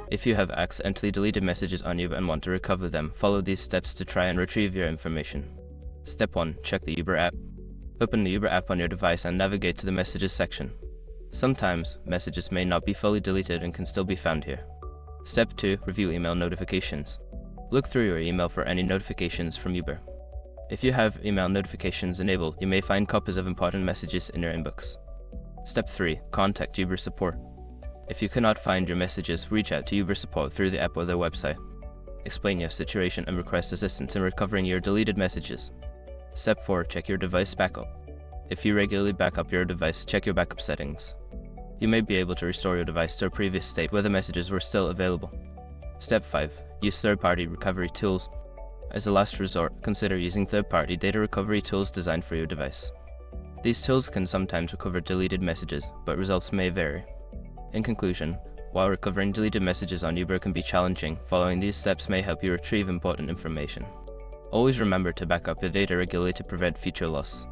If you have accidentally deleted messages on Uber and want to recover them, follow these steps to try and retrieve your information. Step 1. Check the Uber app. Open the Uber app on your device and navigate to the Messages section. Sometimes, messages may not be fully deleted and can still be found here. Step 2. Review email notifications. Look through your email for any notifications from Uber. If you have email notifications enabled, you may find copies of important messages in your inbox. Step 3. Contact Uber support. If you cannot find your messages, reach out to Uber support through the app or their website. Explain your situation and request assistance in recovering your deleted messages. Step 4. Check your device backup. If you regularly back up your device, check your backup settings. You may be able to restore your device to a previous state where the messages were still available. Step 5. Use third-party recovery tools. As a last resort, consider using third-party data recovery tools designed for your device. These tools can sometimes recover deleted messages, but results may vary. In conclusion, while recovering deleted messages on Uber can be challenging, following these steps may help you retrieve important information. Always remember to back up your data regularly to prevent future loss.